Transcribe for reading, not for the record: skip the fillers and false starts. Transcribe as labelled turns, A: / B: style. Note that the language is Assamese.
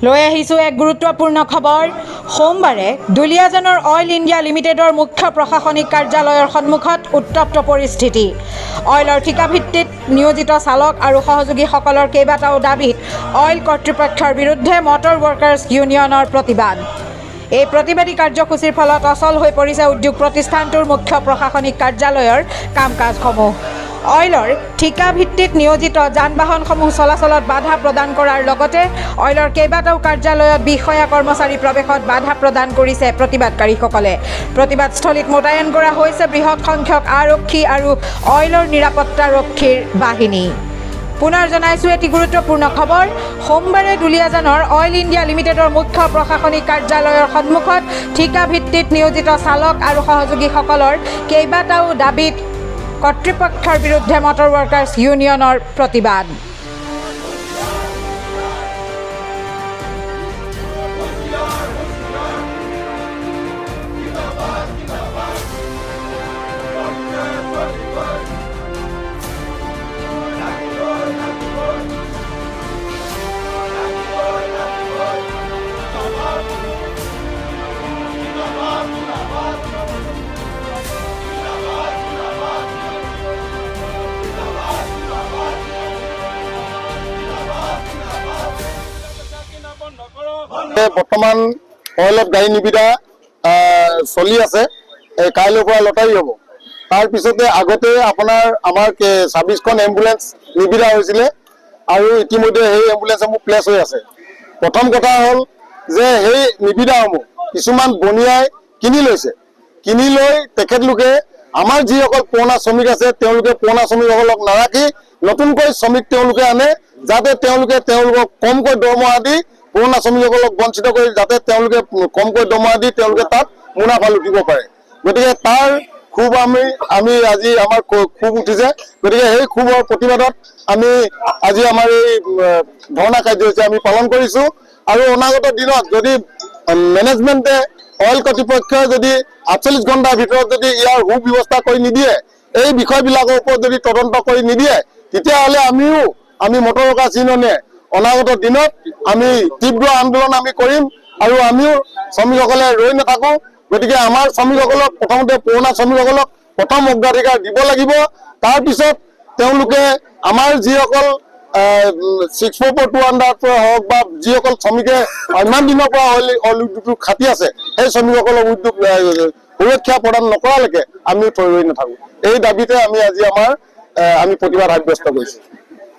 A: লৈ আহিছো এক গুৰুত্বপূৰ্ণ খবৰ। সোমবাৰে দুলিয়াজানৰ অইল ইণ্ডিয়া লিমিটেডৰ মুখ্য প্ৰশাসনিক কাৰ্যালয়ৰ সন্মুখত উত্তপ্ত পৰিস্থিতি। অইলৰ ঠিকাভিত্তিত নিয়োজিত চালক আৰু সহযোগীসকলৰ কেইবাটাও দাবীত অইল কৰ্তৃপক্ষৰ বিৰুদ্ধে মটৰ ৱৰ্কাৰ্ছ ইউনিয়নৰ প্ৰতিবাদ। এই প্ৰতিবাদী কাৰ্যসূচীৰ ফলত অচল হৈ পৰিছে উদ্যোগ প্ৰতিষ্ঠানটোৰ মুখ্য প্ৰশাসনিক কাৰ্যালয়ৰ কাম কাজসমূহ। অইলৰ ঠিকা ভিত্তিত নিয়োজিত যান বাহনসমূহ চলাচলত বাধা প্ৰদান কৰাৰ লগতে অইলৰ কেইবাটাও কাৰ্যালয়ত বিষয়া কৰ্মচাৰী প্ৰৱেশত বাধা প্ৰদান কৰিছে প্ৰতিবাদকাৰীসকলে। প্ৰতিবাদস্থলীত মোতায়েন কৰা হৈছে বৃহৎ সংখ্যক আৰক্ষী আৰু অইলৰ নিৰাপত্তাৰক্ষীৰ বাহিনী। পুনৰ জনাইছোঁ এটি গুৰুত্বপূৰ্ণ খবৰ। সোমবাৰে দুলিয়াজানৰ অইল ইণ্ডিয়া লিমিটেডৰ মুখ্য প্ৰশাসনিক কাৰ্যালয়ৰ সন্মুখত ঠিকা ভিত্তিত নিয়োজিত চালক আৰু সহযোগীসকলৰ কেইবাটাও দাবীত কৰ্তৃপক্ষৰ বিৰুদ্ধে মটৰ ৱৰ্কাৰ্ছ ইউনিয়নৰ প্ৰতিবাদ।
B: বৰ্তমান অইলত গাড়ী নিবিদা চলি আছে, কাইলৈৰ পৰা লটাৰী হ'ব। তাৰপিছতে আগতে আমাৰ 26খন এম্বুলেন্স নিবিদা হৈছিলে আৰু ইতিমধ্যে সেই এম্বুলেন্সসমূহ প্লেচ হৈ আছে। প্ৰথম কথা হ'ল যে সেই নিবিদাসমূহ কিছুমান বনিয়াই কিনি লৈছে। কিনি লৈ তেখেতলোকে আমাৰ যিসকল পুৰণা শ্ৰমিক আছে তেওঁলোকে পুৰণা শ্ৰমিকসকলক নাৰাখি নতুনকৈ শ্ৰমিক তেওঁলোকে আনে, যাতে তেওঁলোকক কমকৈ দৰমহা দি পুৰণা শ্ৰমিকসকলক বঞ্চিত কৰি যাতে তেওঁলোকে কমকৈ দৰমহা দি তেওঁলোকে তাত মুনাফা লুটিব পাৰে। গতিকে তাৰ খুব আমি আজি আমাৰ খুব উঠিছে। গতিকে সেই খুবৰ প্ৰতিবাদত আমি আজি আমাৰ এই ধৰ্ণা কাৰ্যসূচী আমি পালন কৰিছোঁ। আৰু অনাগত দিনত যদি মেনেজমেণ্টে অইল কৰ্তৃপক্ষই যদি 48 ঘণ্টাৰ ভিতৰত যদি ইয়াৰ সুব্যৱস্থা কৰি নিদিয়ে, এই বিষয়বিলাকৰ ওপৰত যদি তদন্ত কৰি নিদিয়ে, তেতিয়াহ'লে আমি মটৰ ৱৰ্কাৰ্ছ ইউনিয়নে অনাগত দিনত আমি তীব্ৰ আন্দোলন আমি কৰিম আৰু আমিও শ্ৰমিকসকলে ৰৈ নাথাকোঁ। গতিকে আমাৰ শ্ৰমিকসকলক প্ৰথমতে পুৰণা শ্ৰমিকসকলক প্ৰথম অগ্ৰাধিকাৰ দিব লাগিব। তাৰপিছত তেওঁলোকে আমাৰ যিসকল 644 আণ্ডাৰৰ পৰা হওক বা যিসকল শ্ৰমিকে ইমান দিনৰ পৰা অইল উদ্যোগটো খাটি আছে সেই শ্ৰমিকসকলক উদ্যোগ সুৰক্ষা প্ৰদান নকৰালৈকে আমি ৰৈ নাথাকোঁ। এই দাবীতে আমি আজি আমি প্ৰতিবাদ সাব্যস্ত কৰিছোঁ।